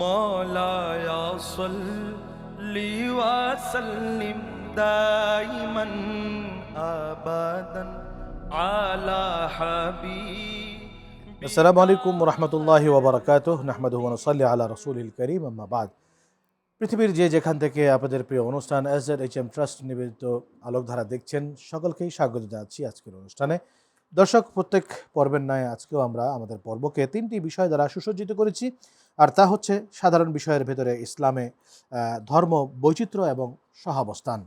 مولاي صل وسلم دائما أبدا على حبيبك আসসালামু আলাইকুম রহমতুল্লাহি ওবরাকাতুহ নাহমাদুহু ওয়া নুসাল্লি আলা রাসূলিল কারীম আম্মা বাদ। পৃথিবীর যেখান থেকে আপনাদের প্রিয় অনুষ্ঠান SZHM ট্রাস্ট নিবেদিত আলোকধারা দেখছেন, সকলকেই স্বাগত জানাচ্ছি আজকের অনুষ্ঠানে। দর্শক, প্রত্যেক পর্বের ন্যায় আজকেও আমরা আমাদের পর্বকে তিনটি বিষয় দ্বারা সুসজ্জিত করেছি, আর তা হচ্ছে সাধারণ বিষয়ের ভেতরে ইসলামে ধর্ম, বৈচিত্র্য এবং সহাবস্থান,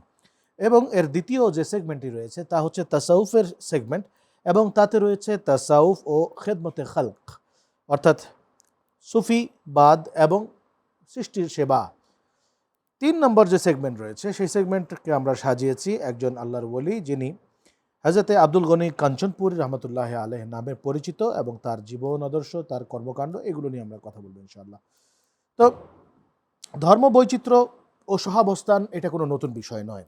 এবং এর দ্বিতীয় যে সেগমেন্টটি রয়েছে তা হচ্ছে তাসাউফের সেগমেন্ট, এবং তাতে রয়েছে তাসাউফ ও খেদমতে খালক, অর্থাৎ সুফিবাদ এবং সৃষ্টির সেবা। 3 নম্বর যে সেগমেন্ট রয়েছে সেই সেগমেন্টকে আমরা সাজিয়েছি একজন আল্লাহর ওলি, যিনি হযরতে আব্দুল গনি কাঞ্চনপুরী রহমতুল্লাহ আলাইহি নামে পরিচিত, এবং তার জীবন আদর্শ, তার কর্মকাণ্ড, এগুলো নিয়ে আমরা কথা বলবো ইনশাআল্লাহ। তো ধর্ম, বৈচিত্র্য ও সহাবস্থান এটা কোনো নতুন বিষয় নয়।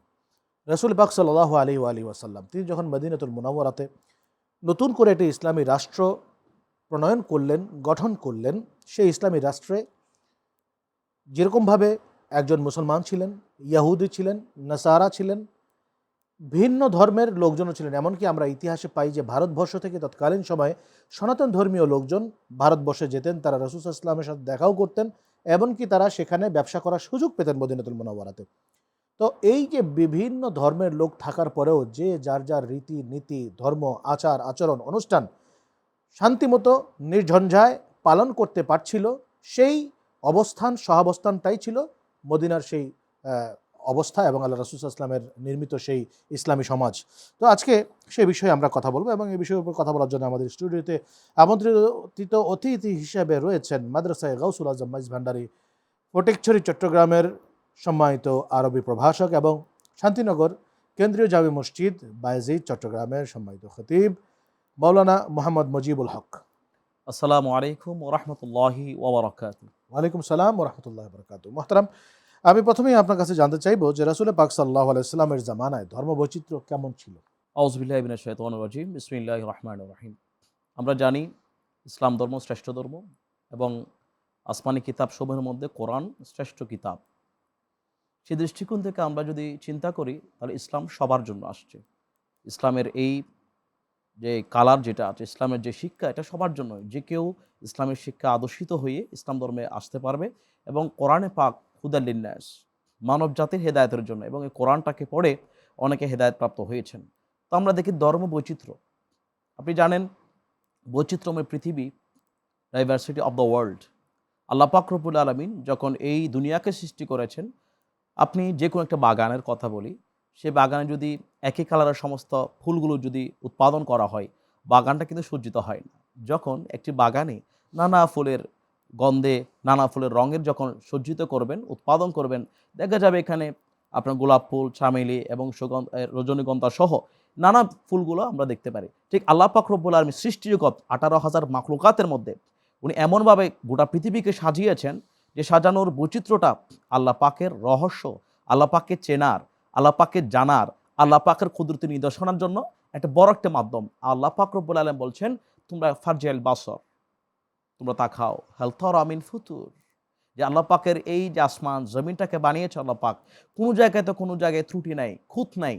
রাসূল পাক সাল্লাল্লাহু আলাইহি ওয়াসাল্লাম তিনি যখন মদিনাতুল মুনাওয়ারাতে নতুন করে একটি ইসলামী রাষ্ট্র প্রণয়ন করলেন, গঠন করলেন, সেই ইসলামী রাষ্ট্রে যেরকমভাবে একজন মুসলমান ছিলেন, ইয়াহুদি ছিলেন, নাসারা ছিলেন, ভিন্ন ধর্মের লোকজনও ছিলেন। এমনকি আমরা ইতিহাসে পাই যে ভারতবর্ষ থেকে তৎকালীন সময়ে সনাতন ধর্মীয় লোকজন ভারতবর্ষে যেতেন, তারা রাসূল সাল্লাল্লাহু আলাইহি ওয়াসাল্লামের সাথে দেখাও করতেন, এমনকি তারা সেখানে ব্যবসা করার সুযোগ পেতেন মদিনাতুল মুনাওয়ারাতে। তো এই যে বিভিন্ন ধর্মের লোক থাকার পরেও যে যার যার রীতি নীতি, ধর্ম, আচার আচরণ, অনুষ্ঠান শান্তিমতো নির্ঝঞ্ঝায় পালন করতে পারছিল, সেই অবস্থান, সহাবস্থানটাই ছিল মদিনার সেই অবস্থা এবং আল্লাহ রাসূল সাল্লাল্লাহু আলাইহি ওয়াসাল্লামের নির্মিত সেই ইসলামী সমাজ। তো আজকে সেই বিষয়ে আমরা কথা বলবো, এবং এই বিষয়ের উপর কথা বলার জন্য আমাদের স্টুডিওতে আমন্ত্রিত অতিথি হিসেবে রয়েছেন মাদ্রাসায়ে গাউসুল আজম মাইজ ভান্ডারী, ফটিকছড়ি, চট্টগ্রামের সম্মানিত আরবি প্রভাষক, এবং শান্তিনগর কেন্দ্রীয় জামে মসজিদ বায়েজিদ চট্টগ্রামের সম্মানিত খতিব মাওলানা মোহাম্মদ মুজিবুল হক। আসসালামু আলাইকুম ওয়া রাহমাতুল্লাহি ওয়া বারাকাতুহু। ওয়ালাইকুম সালাম ওয়া রাহমাতুল্লাহি ওয়া বারাকাতুহু। মুহতারাম, আমি প্রথমেই আপনার কাছে জানতে চাইবো যে রাসূল পাক সাল্লাল্লাহু আলাইহি ওয়াসাল্লামের জামানায় ধর্মবৈচিত্র্য কেমন ছিল? আউযু বিল্লাহি মিনাশ শাইতানির রাজীম। বিসমিল্লাহির রহমানির রহিম। আমরা জানি ইসলাম ধর্ম শ্রেষ্ঠ ধর্ম, এবং আসমানি কিতাব সমূহের মধ্যে কোরআন শ্রেষ্ঠ কিতাব। সেই দৃষ্টিকোণ থেকে আমরা যদি চিন্তা করি, তাহলে ইসলাম সবার জন্য আসছে। ইসলামের এই যে কালার যেটা আছে, ইসলামের যে শিক্ষা, এটা সবার জন্য। যে কেউ ইসলামের শিক্ষা আদর্শিত হয়ে ইসলাম ধর্মে আসতে পারবে, এবং কোরআনে পাক হুদাল লিন্নাস, মানব জাতির হেদায়েতের জন্য, এবং এই কোরআনটাকে পড়ে অনেকে হেদায়েত প্রাপ্ত হয়েছেন। তো আমরা দেখি ধর্ম বৈচিত্র্য। আপনি জানেন বৈচিত্র্যময় পৃথিবী, ডাইভার্সিটি অফ দ্য ওয়ার্ল্ড। আল্লাহ পাক রব্বুল আলামিন যখন এই দুনিয়াকে সৃষ্টি করেছেন, আপনি যে কোনো একটা বাগানের কথা বলি, সে বাগানে যদি একই কালারের সমস্ত ফুলগুলো যদি উৎপাদন করা হয়, বাগানটা কিন্তু সজ্জিত হয় না। যখন একটি বাগানে নানা ফুলের গন্ধে, নানা ফুলের রঙের যখন সজ্জিত করবেন, উৎপাদন করবেন, দেখা যাবে এখানে আপনার গোলাপ ফুল, চামেলি এবং রজনীগন্ধা সহ নানা ফুলগুলো আমরা দেখতে পারি। ঠিক আল্লাহ পাক রব্বুল আলামিন সৃষ্টিজগৎ 18,000 মাখলুকাতের মধ্যে উনি এমনভাবে গোটা পৃথিবীকে সাজিয়েছেন যে সাজানোর বৈচিত্র্যটা আল্লাহ পাকের রহস্য, আল্লাহ পাককে চেনার, আল্লাহ পাককে জানার, আল্লাহ পাকের কুদরতি নিদর্শনের জন্য একটা বড় একটা মাধ্যম। আল্লাহ পাক রব্বুল আলামিন বলছেন, তোমরা ফারজিল বাসর, তোমরা তাকাও, হাল তারা মিন ফুতুর। যে আল্লাহ পাকের এই যে আসমান জমিনটাকে বানিয়েছে আল্লাহ পাক, কোনো জায়গায় তো কোনো জায়গায় ত্রুটি নাই, খুঁত নাই,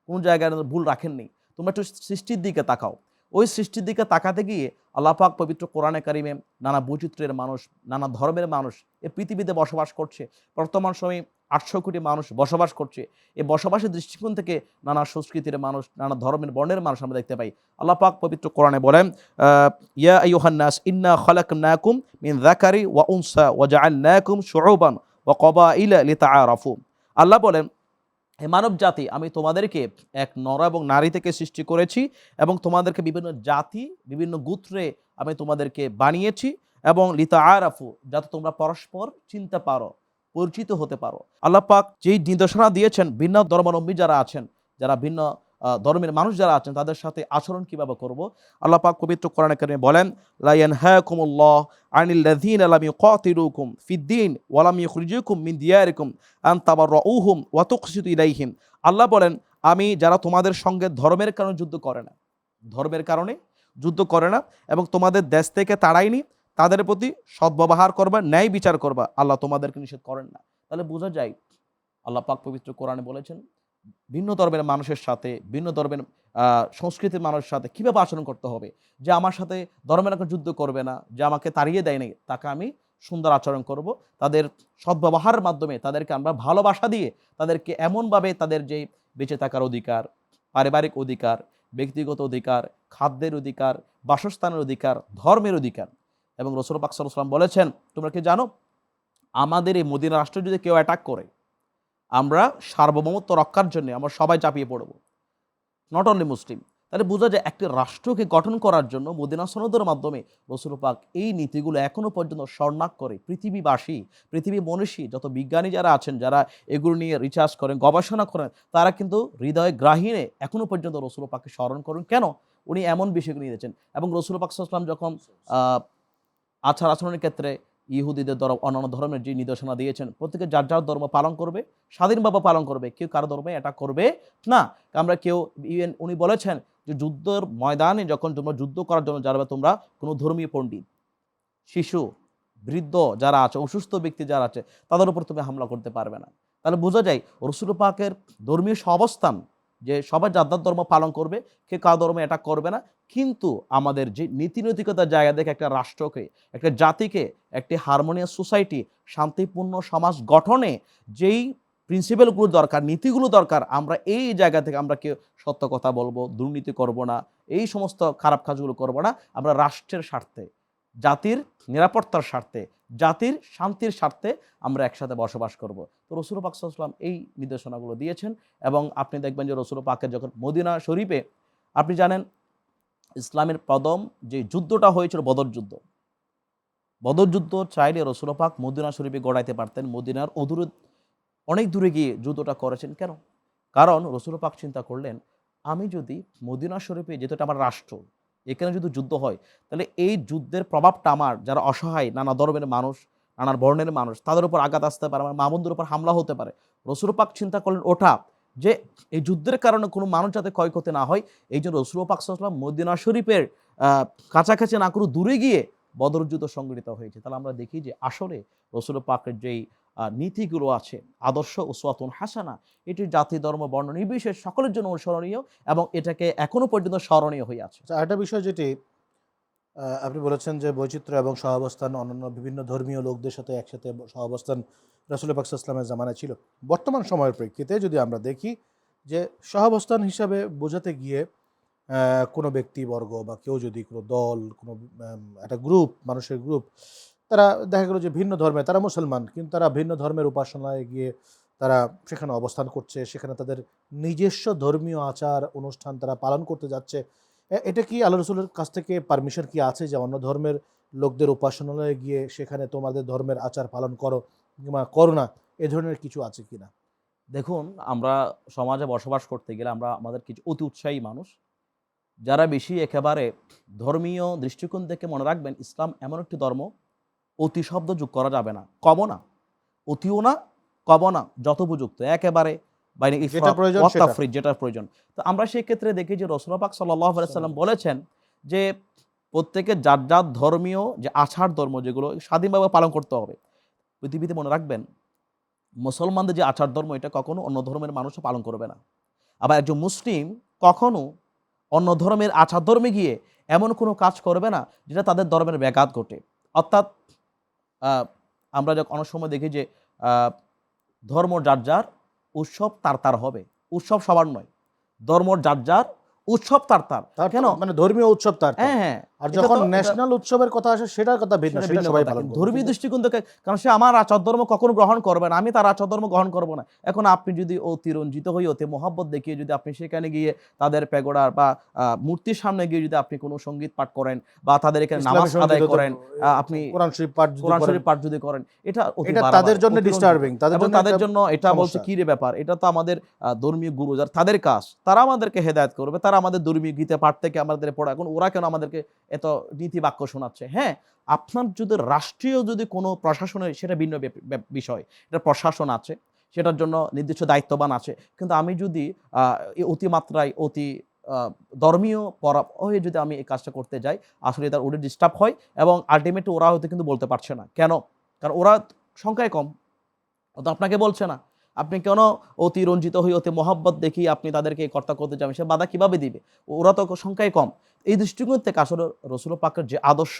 কোনো জায়গায় ভুল রাখেননি। তোমরা একটু সৃষ্টির দিকে তাকাও। ওই সৃষ্টির দিকে তাকাতে গিয়ে আল্লাহ পাক পবিত্র কোরআনে কারিমে নানা বৈচিত্র্যের মানুষ, নানা ধর্মের মানুষ এ পৃথিবীতে বসবাস করছে। বর্তমান সময়ে 800 কোটি মানুষ বসবাস করছে। এই বসবাসের দৃষ্টিকোণ থেকে নানা সংস্কৃতির মানুষ, নানা ধর্মের বর্ণের মানুষ আমরা দেখতে পাই। আল্লাহ পাক পবিত্র কোরআনে বলেন, ইয়া আইয়ুহান নাস ইন্না খালাকনাকুম মিন যাকারি ওয়া উনসা ওয়া জাআলনাকুম শুউবান ওয়া ক্বাবাইলা লিতাআরাফু। আল্লাহ বলেন, হে মানব জাতি, আমি তোমাদেরকে এক নর এবং নারী থেকে সৃষ্টি করেছি, এবং তোমাদেরকে বিভিন্ন জাতি, বিভিন্ন গোত্রে আমি তোমাদেরকে বানিয়েছি, এবং লিতাআরাফু, যাতে তোমরা পরস্পর চিনতে পারো, পরিচিত হতে পারো। আল্লাহ পাক যেই নির্দেশনা দিয়েছেন ভিন্ন ধর্মাবলম্বী যারা আছেন, যারা ভিন্ন ধর্মের মানুষ যারা আছেন, তাদের সাথে আচরণ কিভাবে করব, আল্লাহ পাক পবিত্র কোরআনে কারিমে বলেন, লা ইয়ানহাকুমুল্লাহ আনিল লাযীনা লাম ইউকাতিলুকুম ফিদ-দীন ওয়া লাম ইখরিজুকুম মিন দিয়ারিকুম আন তাবাররাউহুম ওয়া তুকসিতু ইলাইহিম। আল্লাহ বলেন, আমি যারা তোমাদের সঙ্গে ধর্মের কারণে যুদ্ধ করে না, ধর্মের কারণে যুদ্ধ করে না, এবং তোমাদের দেশ থেকে তাড়াইনি, তাদের প্রতি সদ্ব্যবহার করবা, ন্যায় বিচার করবা, আল্লাহ তোমাদেরকে নিষেধ করেন না। তাহলে বোঝা যায় আল্লাহ পাক পবিত্র কোরআনে বলেছেন ভিন্ন ধর্মের মানুষের সাথে, ভিন্ন ধর্মের সংস্কৃতির মানুষের সাথে কীভাবে আচরণ করতে হবে। যে আমার সাথে ধর্মের একটা যুদ্ধ করবে না, যে আমাকে তাড়িয়ে দেয় নাই, তাকে আমি সুন্দর আচরণ করব। তাদের সদ্ব্যবহারের মাধ্যমে তাদেরকে আমরা ভালোবাসা দিয়ে তাদেরকে এমনভাবে তাদের যে বেঁচে থাকার অধিকার, পারিবারিক অধিকার, ব্যক্তিগত অধিকার, খাদ্যের অধিকার, বাসস্থানের অধিকার, ধর্মের অধিকার, এবং রাসূল পাক সাল্লাল্লাহু আলাইহি ওয়াসাল্লাম বলেছেন, তোমরা কি জানো আমাদের এই মদিনা রাষ্ট্র যদি কেউ অ্যাটাক করে, আমরা সার্বভৌমত্ব রক্ষার জন্য আমরা সবাই চাপিয়ে পড়ব, নট অনলি মুসলিম। তাহলে বোঝা যায় একটি রাষ্ট্রকে গঠন করার জন্য মদিনা সনদের মাধ্যমে রাসূল পাক এই নীতিগুলো এখনও পর্যন্ত স্বর্ণাক করে পৃথিবীবাসী, পৃথিবী মনীষী যত বিজ্ঞানী যারা আছেন, যারা এগুলো নিয়ে রিসার্চ করেন, গবেষণা করেন, তারা কিন্তু হৃদয় গ্রাহীণে এখনও পর্যন্ত রাসূল পাককে স্মরণ করুন। কেন? উনি এমন বিষয়গুলো নিয়ে দিয়েছেন। এবং রাসূল পাক সাল্লাল্লাহু আলাইহি ওয়াসাল্লাম যখন আচার আচরণের ক্ষেত্রে ইহুদিদের দ্বারা অন্যান্য ধর্মের যে নির্দেশনা দিয়েছেন, প্রত্যেকে যার যার ধর্ম পালন করবে, স্বাধীনভাবে পালন করবে, কেউ কারো ধর্মে এটা করবে না। আমরা কেউ ইভেন উনি বলেছেন যে যুদ্ধের ময়দানে যখন তোমরা যুদ্ধ করার জন্য যাবে, তোমরা কোনো ধর্মীয় পণ্ডিত, শিশু, বৃদ্ধ যারা আছে, অসুস্থ ব্যক্তি যারা আছে, তাদের উপর তুমি হামলা করতে পারবে না। তাহলে বোঝা যায় রাসূল পাকের ধর্মীয় অবস্থান যে সবাই যার যার ধর্ম পালন করবে, কে কার ধর্মে এটা করবে না। কিন্তু আমাদের যে নীতি নৈতিকতার জায়গা থেকে একটা রাষ্ট্রকে, একটা জাতিকে, একটি হারমোনিয়াস সোসাইটি, শান্তিপূর্ণ সমাজ গঠনে যেই প্রিন্সিপালগুলো দরকার, নীতিগুলো দরকার, আমরা এই জায়গা থেকে আমরা কেউ সত্য কথা বলবো, দুর্নীতি করব না, এই সমস্ত খারাপ কাজগুলো করব না। আমরা রাষ্ট্রের স্বার্থে, জাতির নিরাপত্তার স্বার্থে, জাতির শান্তির স্বার্থে আমরা একসাথে বসবাস করব। তো রাসূল পাক সাল্লাল্লাহু আলাইহি ওয়াসাল্লাম এই নির্দেশনাগুলো দিয়েছেন। এবং আপনি দেখবেন যে রাসূল পাকের যখন মদিনা শরীফে, আপনি জানেন ইসলামের প্রথম যে যুদ্ধটা হয়েছিল বদর যুদ্ধ। বদর যুদ্ধ চাইলে রাসূল পাক মদিনা শরীফে গড়াইতে পারতেন, মদিনার অনেক দূরে গিয়ে যুদ্ধটা করেছেন। কেন? কারণ রাসূল পাক চিন্তা করলেন, আমি যদি মদিনা শরীফে, যেহেতু এটা আমার রাষ্ট্র, এখানে যদি যুদ্ধ হয়, তাহলে এই যুদ্ধের প্রভাবটা আমার যারা অসহায়, নানা ধর্মের মানুষ, নানা বর্ণের মানুষ, তাদের উপর আঘাত আসতে পারে, আমার মা বোনদের উপর হামলা হতে পারে। রাসূল পাক চিন্তা করলেন ওঠা, যে এই যুদ্ধের কারণে কোনো মানুষ যাতে ক্ষয়ক্ষতি না হয়, এই জন্য রাসূল পাক সাল্লাল্লাহু আলাইহি ওয়াসাল্লাম মদিনা শরীফের কাছাকাছি না করে দূরে গিয়ে বদর যুদ্ধ সংঘটিত হয়েছে। তাহলে আমরা দেখি যে আসলে রাসূল পাকের যেই নীতিগুলো আছে, আদর্শ উসওয়াতুন হাসানা, এটি জাতি, ধর্ম, বর্ণ নির্বিশেষে সকলের জন্য অনুসরণীয়, এবং এটাকে এখনো পর্যন্ত স্মরণীয় হয়ে আছে। আচ্ছা, আরেকটা বিষয় যেটি আপনি বলেছেন যে বৈচিত্র্য এবং সহাবস্থান অন্যান্য বিভিন্ন ধর্মীয় লোকদের সাথে একসাথে সহাবস্থান রাসূল পাক সাল্লাল্লাহু আলাইহি ওয়াসাল্লামের জামানায় ছিল। বর্তমান সময়ের প্রেক্ষিতে যদি আমরা দেখি যে সহাবস্থান হিসাবে বোঝাতে গিয়ে কোনো ব্যক্তিবর্গ বা কেউ যদি কোনো দল, কোনো একটা গ্রুপ, মানুষের গ্রুপ, তারা দেখা গেল যে ভিন্ন ধর্মে, তারা মুসলমান কিন্তু তারা ভিন্ন ধর্মের উপাসনায় গিয়ে তারা সেখানে অবস্থান করছে, সেখানে তাদের নিজস্ব ধর্মীয় আচার অনুষ্ঠান তারা পালন করতে যাচ্ছে। এটা কি আল্লাহ রসুলের কাছ থেকে পারমিশন কি আছে যে অন্য ধর্মের লোকদের উপাসনালয়ে গিয়ে সেখানে তোমাদের ধর্মের আচার পালন করো কিংবা করো না, এ ধরনের কিছু আছে কিনা? দেখুন, আমরা সমাজে বসবাস করতে গেলে আমরা আমাদের কিছু অতি উৎসাহী মানুষ, যারা বেশি একেবারে ধর্মীয় দৃষ্টিকোণ থেকে মনে রাখবেন, ইসলাম এমন একটি ধর্ম, অতি শব্দ যোগ করা যাবে না, কমও না, অতিও না, কমও না, যথোপযুক্ত একেবারে বাইরে যেটা প্রয়োজন সেটা। যেটা প্রয়োজন। তো আমরা সেই ক্ষেত্রে দেখি যে রাসূল পাক সাল্লাল্লাহু আলাইহি ওয়াসাল্লাম বলেছেন যে প্রত্যেকের যার যার ধর্মীয় যে আচার ধর্ম যেগুলো স্বাধীনভাবে পালন করতে হবে। পৃথিবীতে মনে রাখবেন, মুসলমানদের যে আচার ধর্ম, এটা কখনো অন্য ধর্মের মানুষও পালন করবে না। আবার একজন মুসলিম কখনো অন্য ধর্মের আচার ধর্মে গিয়ে এমন কোনো কাজ করবে না যেটা তাদের ধর্মের ব্যাঘাত ঘটে। অর্থাৎ আমরা যখন অনেক সময় দেখি যে ধর্ম যার যার, উৎসব তার তার হবে। উৎসব সবার নয়, ধর্ম যার যার, উৎসব তার তার। কেন? মানে ধর্মীয় উৎসব তার, হ্যাঁ হ্যাঁ, আর যখন ন্যাশনাল উৎসবের কথা আসে সেটার কথা ভিন্ন, সেটা সবাই পালন করে। ধর্মীয় দৃষ্টিকোণ থেকে, কারণ সে আমার আচার ধর্ম কখনো গ্রহণ করবে না, আমি তার আচার ধর্ম গ্রহণ করবো না। এখন আপনি যদি অতিরঞ্জিত হয়ে, অতি মহব্বত দেখিয়ে যদি আপনি সেখানে গিয়ে তাদের প্যাগোডার বা মূর্তির সামনে গিয়ে যদি আপনি কোনো সঙ্গীত পাঠ করেন বা তাদের এখানে নামাজ আদায় করেন, আপনি কোরআন শরীফ পাঠ যদি করেন, এটা তাদের জন্য ডিস্টার্বিং, তাদের জন্য এটা বলছে কি রে ব্যাপার, এটা তো আমাদের ধর্মীয় গুরু, যার তাদের কাজ, তারা আমাদেরকে হেদায়েত করবে, তারা আমাদের ধর্মীয় গীতা পাঠ থেকে আমাদের পড়া, এখন ওরা কেন আমাদেরকে এত নীতি বাক্য শোনাচ্ছে? হ্যাঁ, আপনার যদি রাষ্ট্রীয় যদি কোনো প্রশাসনের, সেটা ভিন্ন বিষয়, এটা প্রশাসন আছে, সেটার জন্য নির্দিষ্ট দায়িত্ববান আছে। কিন্তু আমি যদি অতিমাত্রায়, অতি ধর্মীয় পরা হয়ে যদি আমি এই কাজটা করতে যাই, আসলে তার ওদের ডিস্টার্ব হয় এবং আলটিমেটলি ওরা হয়তো কিন্তু বলতে পারছে না। কেন? কারণ ওরা সংখ্যায় কম, ও তো আপনাকে বলছে না। আপনি কেন অতি রঞ্জিত হয়ে অতি মহব্বত দেখিয়ে আপনি তাদেরকে এই কর্তা করতে যাবেন, সে বাধা কিভাবে দিবে? ওরা তো সংখ্যায় কম। এই দৃষ্টিকোণ থেকে আসলে রসুল পাকের যে আদর্শ,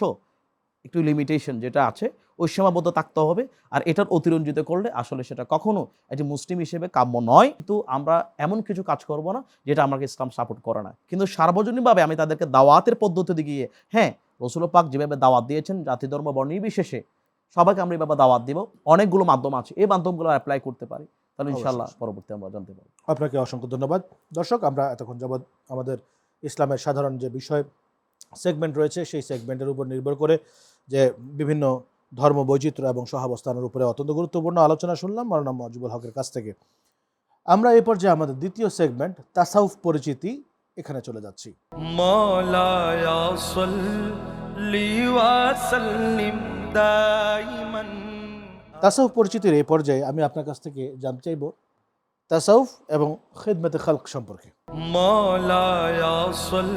একটু লিমিটেশন যেটা আছে, ওই সীমাবদ্ধ থাকতে হবে। আর এটার অতিরঞ্জিত করলে আসলে সেটা কখনো একটি মুসলিম হিসেবে কাম্য নয়। কিন্তু আমরা এমন কিছু কাজ করব না যেটা আমাকে ইসলাম সাপোর্ট করে না। কিন্তু সার্বজনীনভাবে আমি তাদেরকে দাওয়াতের পদ্ধতি গিয়ে, হ্যাঁ, রসুল পাক যেভাবে দাওয়াত দিয়েছেন জাতি ধর্ম বর্ণ নির্বিশেষে সবাইকে আমরা এইভাবে দাওয়াত দিব। অনেকগুলো মাধ্যম আছে, এই মাধ্যমগুলো অ্যাপ্লাই করতে পারি, তাহলে ইনশাআল্লাহ পরবর্তী আমরা জানতে পারবো। আপনাকে অসংখ্য ধন্যবাদ। দর্শক, আমরা এতক্ষণ যাবৎ আমাদের ইসলামের সাধারণ যে বিষয় সেগমেন্ট রয়েছে সেই সেগমেন্টের উপর নির্ভর করে যে বিভিন্ন ধর্ম বৈচিত্র্য এবং সহাবস্থানের উপরে অত্যন্ত গুরুত্বপূর্ণ আলোচনা শুনলাম মাওলানা মজিবুল হকের কাছ থেকে। আমরা এই পর্যায়ে আমাদের দ্বিতীয় সেগমেন্ট তাসাউফ পরিচিতি এখানে চলে যাচ্ছি। مولاي صل وسلم دائما তাসাউফ পরিচিতির এই পর্যায়ে আমি আপনার কাছ থেকে জানতে চাইব তাসাউফ এবং খিদমতে খালক সম্পর্কে। مولاي صل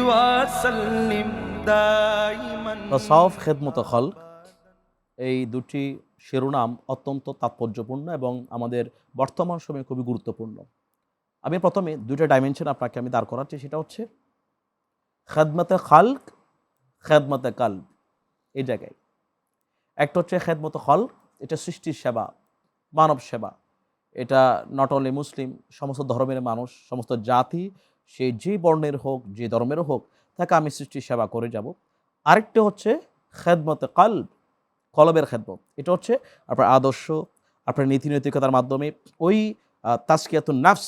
وسلم دائما তাসাউফ, খিদমতে খালক, এই দুটি শিরোনাম অত্যন্ত তাৎপর্যপূর্ণ এবং আমাদের বর্তমান সময়ে খুবই গুরুত্বপূর্ণ। আমি প্রথমে দুইটা ডাইমেনশন আপনাকে আমি দাঁড় করাচ্ছি, সেটা হচ্ছে খেদমতে খালক, খেদমতে কালব। এই জায়গায় একটা হচ্ছে খেদমতে খালক, এটা সৃষ্টির সেবা, মানব সেবা। এটা নট অনলি মুসলিম, সমস্ত ধর্মের মানুষ, সমস্ত জাতি, সে যে বর্ণের হোক, যে ধর্মের হোক, তাকে আমি সৃষ্টির সেবা করে যাব। আরেকটা হচ্ছে খেদমতে কালব, কলবের খেদমত। এটা হচ্ছে আপনার আদর্শ, আপনার নীতি নৈতিকতার মাধ্যমে ওই তাজকিয়াতুন নাফস,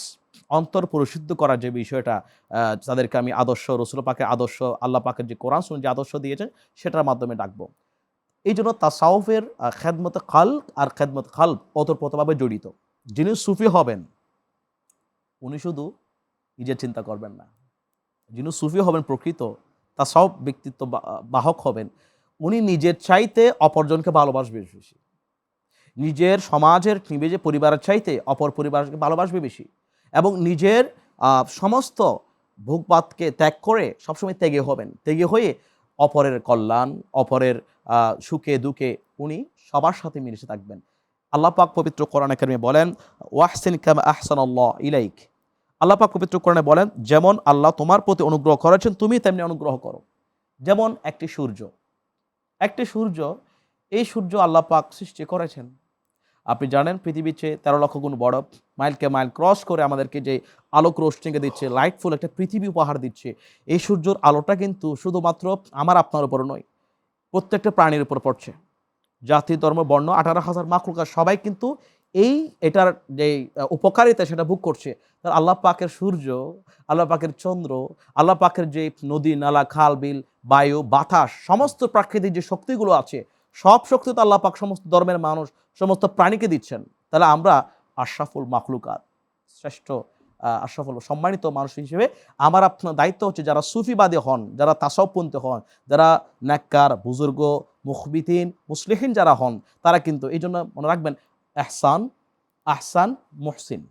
অন্তর পরিশুদ্ধ করার যে বিষয়টা, তাদেরকে আমি আদর্শ, রসুল পাকের আদর্শ, আল্লাহ পাকের যে কোরআন শুনে যে আদর্শ দিয়েছেন সেটার মাধ্যমে ডাকবো। এই জন্য তাসাউফের খেদমতে খালক আর খেদমতে খালব ওতপ্রোতভাবে জড়িত। যিনি সুফি হবেন উনি শুধু নিজের চিন্তা করবেন না, যিনি সুফি হবেন প্রকৃত তাসাউফ ব্যক্তিত্ব বাহক হবেন, উনি নিজের চাইতে অপরজনকে ভালোবাসবে বেশি, নিজের সমাজের নিজে পরিবারের চাইতে অপর পরিবারকে ভালোবাসবে বেশি, এবং নিজের সমস্ত ভোগবাদকে ত্যাগ করে সবসময় ত্যাগী হবেন। ত্যাগী হয়ে অপরের কল্যাণ, অপরের সুখে দুঃখে উনি সবার সাথে মিলেছে থাকবেন। আল্লাহ পাক পবিত্র কোরআনে কারিমে বলেন, ওয়াহসিন কামা আহসানাল্লাহু ইলাইক। আল্লাহ পাক পবিত্র কোরআনে বলেন, যেমন আল্লাহ তোমার প্রতি অনুগ্রহ করেছেন তুমি তেমনি অনুগ্রহ করো। যেমন একটি সূর্য, এই সূর্য আল্লাহ পাক সৃষ্টি করেছেন। আপনি জানেন পৃথিবীর চেয়ে 13 লক্ষ গুণ বড়, মাইলকে মাইল ক্রস করে আমাদেরকে যে আলোক রোশনিকে দিচ্ছে, লাইটফুল একটা পৃথিবী উপহার দিচ্ছে, এই সূর্যের আলোটা কিন্তু শুধুমাত্র আমার আপনার উপর নয়, প্রত্যেকটা প্রাণীর উপর পড়ছে। জাতি ধর্ম বর্ণ 18,000 মাখলুকাত সবাই কিন্তু এটার যে উপকারিতা সেটা ভোগ করছে। তার আল্লাহ পাকের সূর্য, আল্লাহ পাকের চন্দ্র, আল্লাহ পাকের যে নদী নালা খাল বিল বায়ু বাতাস, সমস্ত প্রাকৃতিক যে শক্তিগুলো আছে, সব শক্তি তো আল্লাহ পাক সমস্ত ধর্মের মানুষ, সমস্ত প্রাণীকে দিচ্ছেন। তাহলে আমরা আশরাফুল মাখলুকাত, শ্রেষ্ঠ আশরাফুল সম্মানিত মানুষ হিসেবে আমার আপনার দায়িত্ব হচ্ছে যারা সুফিবাদী হন, যারা তাসাউফপন্থী হন, যারা নেককার বুজুর্গ মুখবিতিন মুসলিহিন যারা হন, তারা কিন্তু এই জন্য মনে রাখবেন এহসান, আহসান, মুহসিন,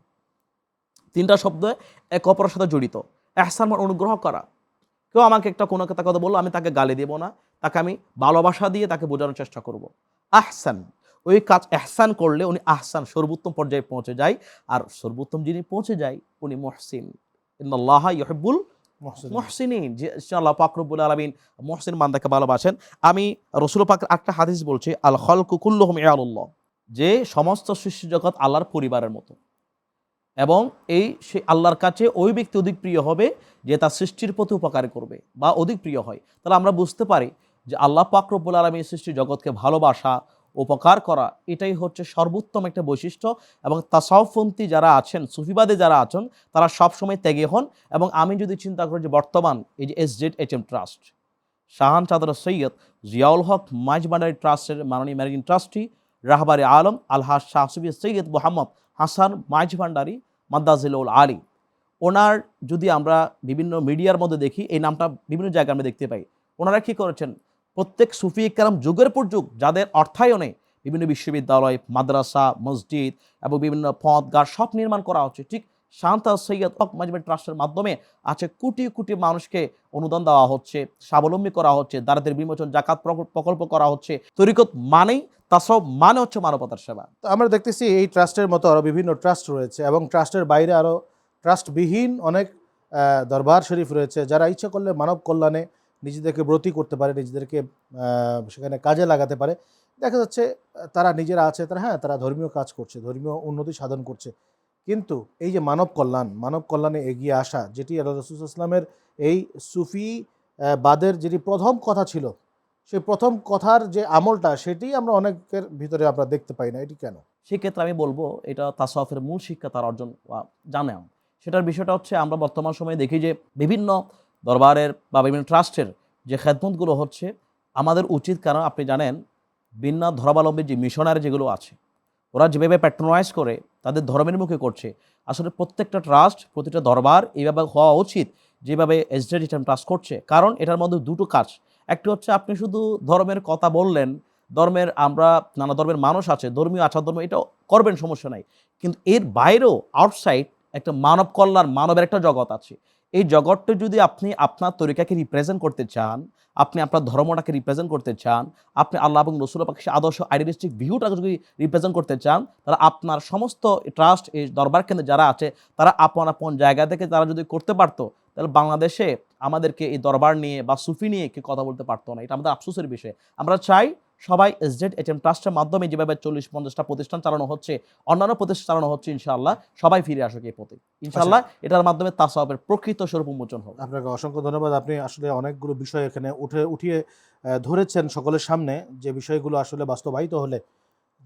তিনটা শব্দ এক অপরের সাথে জড়িত। এহসান মানে অনুগ্রহ করা। কেউ আমাকে একটা কোনো একটা কথা বললো, আমি তাকে গালি দেব না, তাকে আমি ভালোবাসা দিয়ে তাকে বোঝানোর চেষ্টা করব। আহসান, ওই কাজ এহসান করলে উনি আহসান সর্বোত্তম পর্যায়ে পৌঁছে যায়, আর সর্বোত্তম যিনি পৌঁছে যায় উনি মুহসিন। ইন্নাল্লাহ ইউহিব্বুল মুহসিনিন, যে আল্লাহ পাক রব্বুল আলামিন মুহসিন বান্দাকে ভালোবাসেন। আমি রাসূল পাকের একটা হাদিস বলছি, আল খালকু কুল্লুহুম ইয়ালুল্লাহ, যে সমস্ত সৃষ্টি জগৎ আল্লাহর পরিবারের মতো, এবং সে আল্লাহর কাছে ওই ব্যক্তি অধিক প্রিয় হবে যে তার সৃষ্টির প্রতি উপকার করবে বা অধিক প্রিয় হয়। তাহলে আমরা বুঝতে পারি যে আল্লাহ পাক রব্বুল আলামিন সৃষ্টি জগৎকে ভালোবাসা, উপকার করা, এটাই হচ্ছে সর্বোত্তম একটা বৈশিষ্ট্য। এবং তাসাউফপন্থী যারা আছেন, সুফিবাদী যারা আছেন, তারা সবসময় ত্যাগী হন। এবং আমি যদি চিন্তা করি যে বর্তমান এই যে SZHM ট্রাস্ট, শাহান চাদর সৈয়দ জিয়াউল হক মাইজবান্ডারি ট্রাস্টের মাননীয় ম্যানেজিং ট্রাস্টি রাহবারে আলম আলহাজ শাহ সুফি সৈয়দ মোহাম্মদ হাসান মাইজভান্ডারি মাদ্দাজিলুল আলী, ওনার যদি আমরা বিভিন্ন মিডিয়ার মধ্যে দেখি, এই নামটা বিভিন্ন জায়গায় আমরা দেখতে পাই। ওনারা কী করেছেন, প্রত্যেক সুফি কেরাম যুগের পর যুগ যাদের অর্থায়নে বিভিন্ন বিশ্ববিদ্যালয়, মাদ্রাসা, মসজিদ এবং বিভিন্ন পথ ঘাট সব নির্মাণ করা হচ্ছে, ঠিক শান্তা সৈয়দ হক ম্যানেজমেন্ট ট্রাস্টের মাধ্যমে আছে কোটি কোটি মানুষকে অনুদান দেওয়া হচ্ছে, স্বাবলম্বী করা হচ্ছে, দারিদ্র্য বিমোচন জাকাত প্রকল্প করা হচ্ছে। তরিকত মানেই তাসওয়ুফ মানে হচ্ছে মানবতার সেবা। তো আমরা দেখতেছি এই ট্রাস্টের মতো আরও বিভিন্ন ট্রাস্ট রয়েছে এবং ট্রাস্টের বাইরে আরও ট্রাস্টবিহীন অনেক দরবার শরীফ রয়েছে, যারা ইচ্ছা করলে মানব কল্যাণে নিজেদেরকে ব্রতী করতে পারে, নিজেদেরকে সেখানে কাজে লাগাতে পারে। দেখা যাচ্ছে তারা নিজেরা আছে, তারা ধর্মীয় কাজ করছে, ধর্মীয় উন্নতি সাধন করছে, কিন্তু এই যে মানব কল্যাণে এগিয়ে আসা, যেটি আল্লাহ রাসূল সাল্লাল্লাহু আলাইহি ওয়াসাল্লামের এই সুফি বাদের যেটি প্রথম কথা ছিল, সেই প্রথম কথার যে আমলটা, সেটি আমরা অনেকের ভিতরে আমরা দেখতে পাই না। এটি কেন? সেক্ষেত্রে আমি বলবো এটা তাসাউফের মূল শিক্ষা তার অর্জন জানে। সেটার বিষয়টা হচ্ছে আমরা বর্তমান সময়ে দেখি যে বিভিন্ন দরবারের বা বিভিন্ন ট্রাস্টের যে খেদমতগুলো হচ্ছে, আমাদের উচিত, কারণ আপনি জানেন ভিন্ন ধর্মাবলম্বী যে মিশনারি যেগুলো আছে, ওরা যেভাবে প্যাট্রোনাইজ করে তাদের ধর্মের মুখে করছে, আসলে প্রত্যেকটা ট্রাস্ট, প্রতিটা দরবার এইভাবে হওয়া উচিত যেভাবে এসডেট ট্রাস্ট করছে। কারণ এটার মধ্যে দুটো কাজ, একটি হচ্ছে আপনি শুধু ধর্মের কথা বললেন, ধর্মের আমরা নানা ধর্মের মানুষ আছে, ধর্মীয় আচার ধর্ম এটা করবেন, সমস্যা নাই, কিন্তু এর বাইরেও আউটসাইড একটা মানব কল্যাণ, মানবের একটা জগৎ আছে। এই জগৎটা যদি আপনি আপনার তরিকাকে রিপ্রেজেন্ট করতে চান, আপনি আপনার ধর্মটাকে রিপ্রেজেন্ট করতে চান, আপনি আল্লাহ এবং রসুল পাকের সেই আদর্শ আইডিয়ালিস্টিক ভিউটাকে যদি রিপ্রেজেন্ট করতে চান, তাহলে আপনার সমস্ত ট্রাস্ট, এই দরবার কেন্দ্রে যারা আছে, তারা আপন আপন জায়গা থেকে তারা যদি করতে পারতো, তাহলে বাংলাদেশে আমাদেরকে এই দরবার নিয়ে বা সুফি নিয়ে কেউ কথা বলতে পারতো না। এটা আমাদের আফসোসের বিষয়। আমরা চাই সবাই এসজেড ট্রাস্টের মাধ্যমে যেভাবে 40-50টা প্রতিষ্ঠান চালানো হচ্ছে, অন্যান্য প্রতিষ্ঠান চালানো হচ্ছে, ইনশাআল্লাহ সবাই ফিরে আসুক এই পথে। ইনশাআল্লাহ এটার মাধ্যমে তাসাউফের প্রকৃত স্বরূপ উন্মোচন হবে। আপনাকে অসংখ্য ধন্যবাদ। আপনি আসলে অনেকগুলো বিষয় এখানে উঠিয়ে ধরেছেন সকলের সামনে, যে বিষয়গুলো আসলে বাস্তবায়িত হলে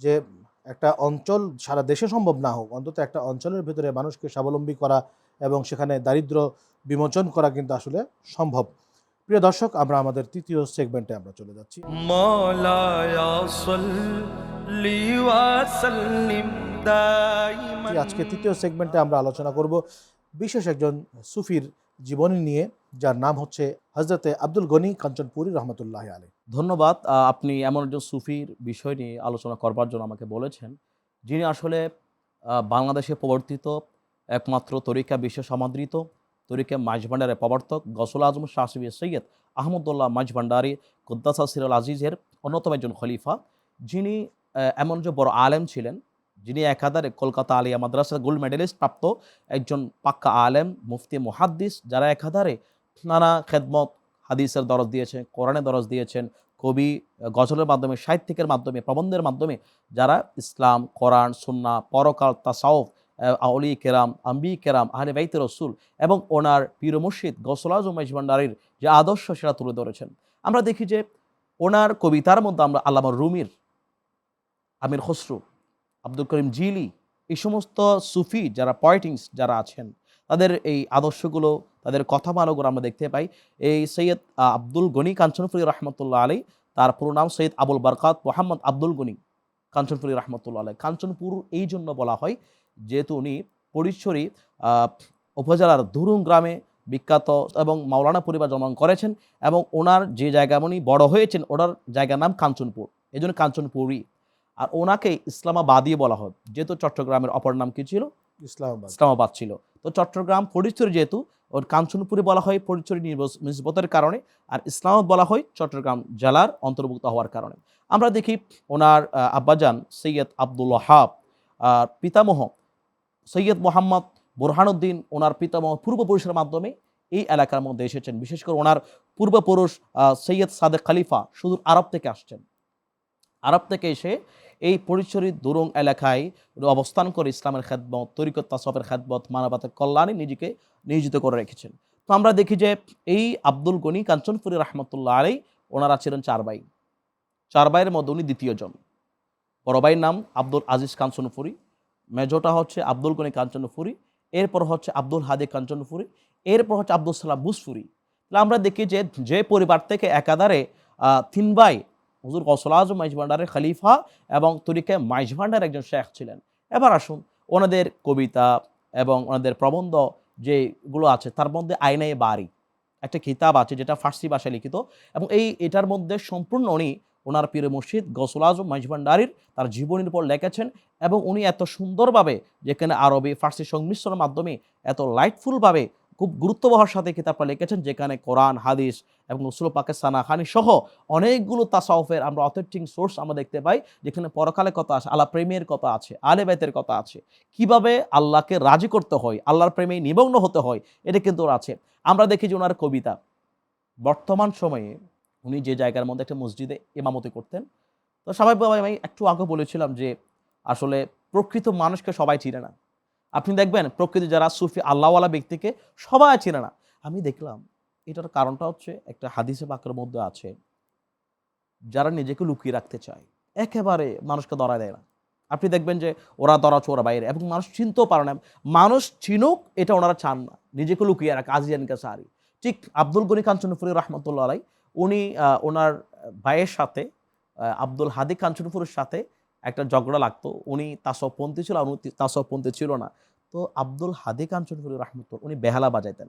যে একটা অঞ্চল সারা দেশে সম্ভব না হোক, অন্তত একটা অঞ্চলের ভিতরে মানুষকে স্বাবলম্বী করা এবং সেখানে দারিদ্র্য বিমোচন করা কিন্তু আসলে সম্ভব। প্রিয় দর্শক, আমরা আমাদের তৃতীয় সেগমেন্টে আমরা চলে যাচ্ছি। مولاي صل وسلم دائما আজকে তৃতীয় সেগমেন্টে আমরা আলোচনা করব বিশেষ একজন সুফির জীবনী নিয়ে, যার নাম হচ্ছে হযরতে আব্দুল গনি কাঞ্চনপুরী রহমতুল্লাহ আলাইহি। ধন্যবাদ। আপনি এমন একজন সুফির বিষয় নিয়ে আলোচনা করবার জন্য আমাকে বলেছেন, যিনি আসলে বাংলাদেশে প্রবর্তিত একমাত্র তরিকা বিশ্ব সমাদৃত তরিকা মাঝভান্ডারের প্রবর্তক গৌসুল আজম শাহ সৈয়দ আহমদুল্লাহ মাঝভান্ডারী কুদ্দাসা সিরাল আজিজের অন্যতম একজন খলিফা, যিনি এমন যে বড় আলেম ছিলেন, যিনি একাধারে কলকাতা আলিয়া মাদ্রাসা গোল্ড মেডেলিস্ট প্রাপ্ত একজন পাক্কা আলেম, মুফতি, মুহাদ্দিস, যারা একাধারে নানা খেদমত, হাদিসের দরজ দিয়েছেন, কোরআনের দরজ দিয়েছেন, কবি গজলের মাধ্যমে, সাহিত্যিকের মাধ্যমে, প্রবন্ধের মাধ্যমে যারা ইসলাম, কোরআন, সুন্নাহ, পরকাল, তাসাউফ, আউলিয়া কেরাম, আম্বিয়া কেরাম, আহলে বাইত রসুল এবং ওনার পীর মুর্শিদ গৌসুল আজম মাইজভান্ডারীর যে আদর্শ সেটা তুলে ধরেছেন। আমরা দেখি যে ওনার কবিতার মধ্যে আমরা আল্লামা রুমির, আমির খসরু, আব্দুল করিম জিলি, এই সমস্ত সুফি যারা পয়েটিংস যারা আছেন, তাদের এই আদর্শগুলো, তাদের কথামালাগুলো আমরা দেখতে পাই। এই সৈয়দ আব্দুল গনি কাঞ্চনপুরী রহমতুল্লাহ আলী, তার পুরো নাম সৈয়দ আবুল বারকাত মোহাম্মদ আব্দুল গনি কাঞ্চনপুরী রহমতুল্লাহ আলী। কাঞ্চনপুর এই জন্য বলা হয় যেহেতু উনি ফটিকছড়ি উপজেলার ধুরুং গ্রামে বিখ্যাত এবং মাওলানা পরিবার জন্মগ্রহণ করেছেন, এবং ওনার যে জায়গা উনি বড় হয়েছেন, ওনার জায়গার নাম কাঞ্চনপুর, এই জন্য কাঞ্চনপুরী। আর ওনাকে ইসলামাবাদী বলা হয়, যেহেতু চট্টগ্রামের অপর নাম কি ছিল? ইসলামাবাদ ছিল। তো চট্টগ্রাম ফটিকছড়ি, যেহেতু ওর কাঞ্চনপুরে বলা হয় ফটিকছড়ি নিসবতের কারণে, আর ইসলামাবাদ বলা হয় চট্টগ্রাম জেলার অন্তর্ভুক্ত হওয়ার কারণে। আমরা দেখি ওনার আব্বাজান সৈয়দ আব্দুল ওয়াহাব, আর পিতামহ সৈয়দ মোহাম্মদ বুরহানুদ্দিন, ওনার পিতামহ পূর্বপুরুষের মাধ্যমে এই এলাকার মধ্যে এসেছেন। বিশেষ করে ওনার পূর্বপুরুষ সৈয়দ সাদেক খলিফা সুদূর আরব থেকে আসছেন। আরব থেকে এসে এই ফটিকছড়ি দুরুং এলাকায় অবস্থান করে ইসলামের খেদমত, তরিকত তাসাউফের খেদমত, মানবতার কল্যাণে নিজেকে নিয়োজিত করে রেখেছেন। তো আমরা দেখি যে এই আব্দুল গনি কাঞ্চনপুরী রহমতুল্লাহ আলাইহি, ওনারা ছিলেন 4 ভাই। 4 ভাইয়ের মধ্যে উনি দ্বিতীয় জন। বড় ভাইয়ের নাম আব্দুল আজিজ কাঞ্চনপুরী, মেজোটা হচ্ছে আব্দুল গনি কাঞ্চনপুরী, এরপর হচ্ছে আব্দুল হাদি কাঞ্চনপুরী, এরপর হচ্ছে আব্দুল সালাম বুসফুরি। তাহলে আমরা দেখি যে পরিবার থেকে একাধারে 3 ভাই হুজুর গৌসুল আজম মাইজভান্ডারের খলিফা এবং তরিকা মাইজভান্ডার একজন শেখ ছিলেন। এবার আসুন ওনাদের কবিতা এবং ওনাদের প্রবন্ধ যেগুলো আছে, তার মধ্যে আয়নায়ে বারি একটা কিতাব আছে, যেটা ফার্সি ভাষায় লিখিত, এবং এটার মধ্যে সম্পূর্ণ উনি ওনার পীর মুর্শিদ গৌসুল আজম মাইজভান্ডারির তার জীবনীর উপর লিখেছেন, এবং উনি এত সুন্দরভাবে, যেখানে আরবি ফার্সি সংমিশ্রণের মাধ্যমে এত লাইটফুলভাবে খুব গুরুত্ববহার সাথে কিতাবটা লিখেছেন, যেখানে কোরআন হাদিস এবং রসুল পাকের সানাখানি সহ অনেকগুলো তাসাউফের আমরা অথেন্টিক সোর্স আমরা দেখতে পাই, যেখানে পরকালের কথা আছে, আল্লাহ প্রেমের কথা আছে, আলে বাইতের কথা আছে, কিভাবে আল্লাহকে রাজি করতে হয়, আল্লাহর প্রেমে নিমগ্ন হতে হয়, এটা কিন্তু ওর আছে। আমরা দেখি যে ওনার কবিতা, বর্তমান সময়ে উনি যে জায়গার মধ্যে একটা মসজিদে ইমামতি করতেন, তো স্বাভাবিকভাবে আমি একটু আগে বলেছিলাম যে আসলে প্রকৃত মানুষকে সবাই চিনে না। আপনি দেখবেন প্রকৃতি যারা সুফি আল্লাহওয়ালা ব্যক্তিকে সবাই চিনে না। আমি দেখলাম এটার কারণটা হচ্ছে একটা হাদিসে পাকের মধ্যে আছে, যারা নিজেকে লুকিয়ে রাখতে চায় একেবারে মানুষকে ধরা দেয় না। আপনি দেখবেন যে ওরা ধরাছোঁড়া বাইরে, এবং মানুষ চিনতেও পারে না, মানুষ চিনুক এটা ওনারা চান না, নিজেকে লুকিয়ে রাখে আজিয়ান কাসারি। ঠিক আব্দুল গনি কাঞ্চনপুরি রহমতুল্লাহ আলাই, উনি ওনার ভাইয়ের সাথে আব্দুল হাদি কাঞ্চনপুরের সাথে একটা ঝগড়া লাগতো। উনি তাসওফপন্থী ছিল আর উনি তাসওফপন্থী ছিল না। তো আব্দুল হাদি কাঞ্চনপুরি রহমতুল্লাহ উনি বেহালা বাজাইতেন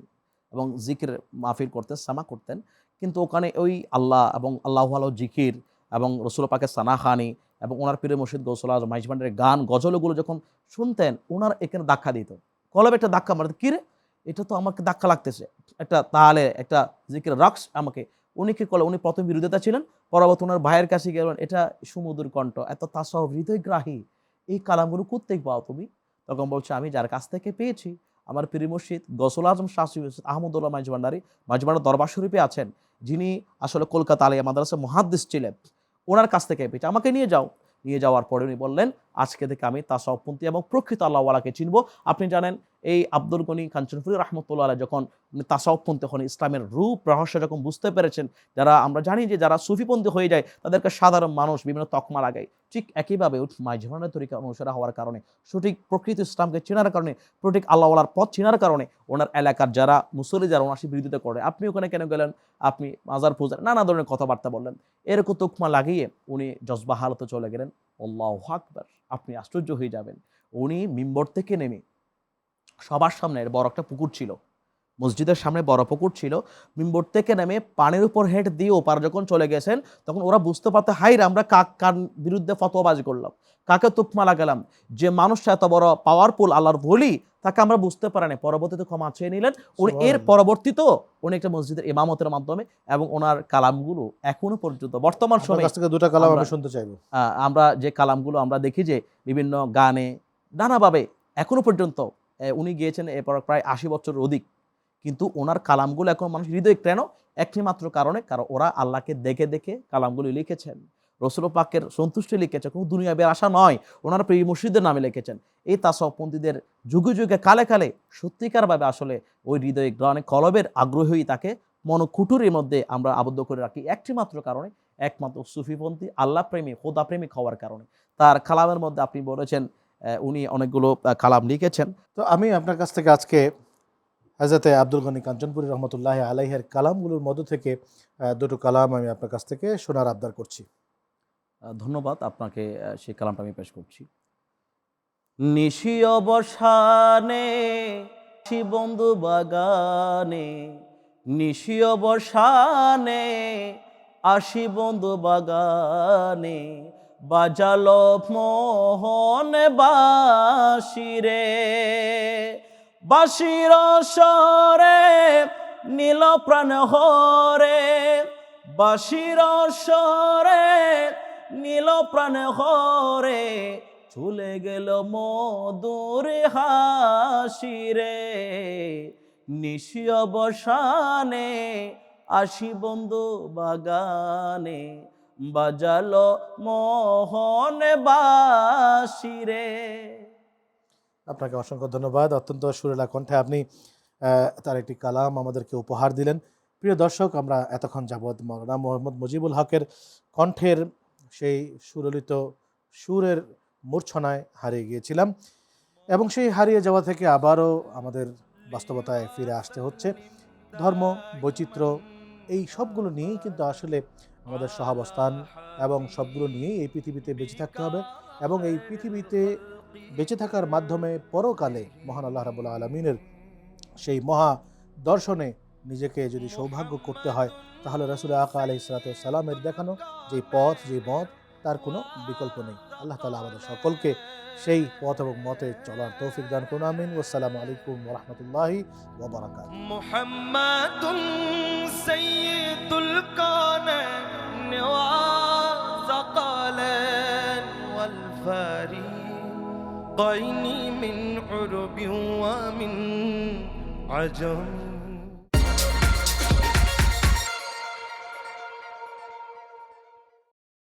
এবং জিকির মাহফিল করতেন, সামা করতেন, কিন্তু ওখানে ওই আল্লাহ এবং আল্লাহ জিকির এবং রসুল পাকের সানাখানি এবং ওনার পীর মুর্শিদ গৌসুল আজম মাইজভান্ডারের গান গজলগুলো যখন শুনতেন, ওনার এখানে ধাক্কা দিত, কলবে একটা ধাক্কা মারত, কিরে এটা তো আমাকে ধাক্কা লাগতেছে, একটা তাহলে একটা জিকির রাক্স আমাকে। উনি কি করলেন, উনি প্রথম বিরোধিতা ছিলেন, পরবর্তী ওনার ভাইয়ের কাছে গেলেন, এটা সুমধুর কণ্ঠ, এত তাসাউফ হৃদয়গ্রাহী, এই কালামগুলো কোত্থেকে পাও তুমি? তখন বলছে আমি যার কাছ থেকে পেয়েছি, আমার পীর মুর্শিদ গৌসুল আজম শাহ আহমদুল্লাহ মাইজভান্ডারি, মাইজভান্ডার দরবার শরীফে আছেন, যিনি আসলে কলকাতা আলিয়া মাদ্রাসা মুহাদ্দিস ছিলেন, ওনার কাছ থেকে পেয়েছি, আমাকে নিয়ে যাও। নিয়ে যাওয়ার পরে উনি বললেন আজকে থেকে আমি তাসাউফপন্থী এবং প্রকৃত আল্লাহওয়ালাকে চিনব। আপনি জানেন এই আব্দুল গনি কাঞ্চনপুরি রহমতুল্লাহ আলাইহি যখন তাসাউফপন্থী হন, ইসলামের রূপ রহস্য যখন বুঝতে পেরেছেন, যারা আমরা জানি যে যারা সুফিপন্থী হয়ে যায় তাদেরকে সাধারণ মানুষ বিভিন্ন তকমা লাগায়, ঠিক একইভাবে মাইজভান্ডার তরিকা অনুসারে হওয়ার কারণে, সঠিক প্রকৃত ইসলামকে চেনার কারণে, সঠিক আল্লাহওয়ালার পথ চেনার কারণে ওনার এলাকার যারা মুসল্লি যারা ওনার বিরোধিতা করে, আপনি ওখানে কেন গেলেন, আপনি মাজার পূজার নানা ধরনের কথাবার্তা বললেন, এরকম তকমা লাগিয়ে উনি জজবা হালতে চলে গেলেন। আল্লাহু আকবার, আপনি আশ্চর্য হয়ে যাবেন, উনি মিম্বর থেকে নেমে সবার সামনে বড় একটা পুকুর ছিল, মসজিদের সামনে বড় পুকুর ছিল, মিম্বর থেকে নেমে পানির উপর হেঁট দিয়ে ওপার যখন চলে গেছেন, তখন ওরা বুঝতে পারতে হাই রে আমরা কার বিরুদ্ধে ফতোয়াবাজি করলাম, কাকে তুকমা লাগালাম, যে মানুষটা এত বড় পাওয়ারফুল আল্লাহর বলি, তাকে আমরা বুঝতে পারিনি। পরবর্তীতে ক্ষমা চেয়ে নিলেন উনি। এর পরবর্তীতেও উনি একটা মসজিদের ইমামতের মাধ্যমে, এবং ওনার কালামগুলো এখনো পর্যন্ত বর্তমান সময়ে দুটো কালাম আমি শুনতে চাইবো। আমরা যে কালামগুলো আমরা দেখি যে বিভিন্ন গানে নানাভাবে এখনো পর্যন্ত উনি গিয়েছেন এরপর প্রায় 80 বছরের অধিক, কিন্তু ওনার কালামগুলো এখন মানুষ হৃদয় কেন, একটি মাত্র কারণে, কারণ ওরা আল্লাহকে দেখে দেখে কালামগুলো লিখেছেন, রসুল পাকের সন্তুষ্টি লিখেছেন, কোনো দুনিয়াবের আশা নয়, ওনারা প্রিয় মুর্শিদের নামে লিখেছেন। এই তাসাউফপন্থীদের যুগে যুগে কালে কালে সত্যিকারভাবে আসলে ওই হৃদয় গ্রহণে কলবের আগ্রহী তাকে মনকুটুরের মধ্যে আমরা আবদ্ধ করে রাখি, একটি মাত্র কারণে, একমাত্র সুফিপন্থী আল্লাহ প্রেমী খোদা প্রেমিক হওয়ার কারণে। তার কালামের মধ্যে আপনি বলেছেন উনি অনেকগুলো কালাম লিখেছেন। তো আমি আপনার কাছ থেকে আজকে হযরত আব্দুল গনি কাঞ্চনপুরি রহমতুল্লাহ আলাইহির কালামগুলোর মধ্য থেকে দুটো কালাম আমি আপনার কাছ থেকে শোনার আবদার করছি। ধন্যবাদ আপনাকে, সেই কালামটা আমি পেশ করছি। নিশি অবসানে বন্ধু বাগানে, নিশি অবসানে আসি বন্ধু বাগানে, বাজালো মোহন বাসিরে, বাসির স্বরে নীল প্রাণ হরে, বাসির স্বরে নীল প্রাণ হরে, চলে গেল মধুর হাসিরে, নিশি অবসানে আসি বন্ধু বাগানে, বাজালো মোহন বাসিরে। আপনাকে অসংখ্য ধন্যবাদ। অত্যন্ত সুরেলা কণ্ঠে আপনি তার একটি কালাম আমাদেরকে উপহার দিলেন। প্রিয় দর্শক, আমরা এতক্ষণ যাবৎ মওলানা মোহাম্মদ মুজিবুল হকের কণ্ঠের সেই সুললিত সুরের মূর্ছনায় হারিয়ে গিয়েছিলাম, এবং সেই হারিয়ে যাওয়া থেকে আবারও আমাদের বাস্তবতায় ফিরে আসতে হচ্ছে। ধর্ম বৈচিত্র্য এই সবগুলো নিয়েই কিন্তু আসলে আমাদের সহাবস্থান, এবং সবগুলো নিয়েই এই পৃথিবীতে বেঁচে থাকতে হবে, এবং এই পৃথিবীতে বেঁচে থাকার মাধ্যমে পরকালে মহান আল্লাহ রাব্বুল আলামিনের সেই মহা দর্শনে নিজেকে যদি সৌভাগ্য করতে হয়, তাহলে রাসূল আকা আলাইহিসসালামের দেখানো যে পথ যে মত তার কোনো বিকল্প নেই। আল্লাহ তাআলা আমাদের সকলকে সেই পথ এবং মতে চলার তৌফিক দান করুন। আমিন। ওয়াসসালামু আলাইকুম ওয়া রাহমাতুল্লাহি ওয়া বারাকাতুহু। মুহাম্মাদুন সাইয়্যিদুল কাওনাইন ওয়া সাকালান ওয়াল ফারিকাইনি মিন উরবিন ওয়া মিন আজম।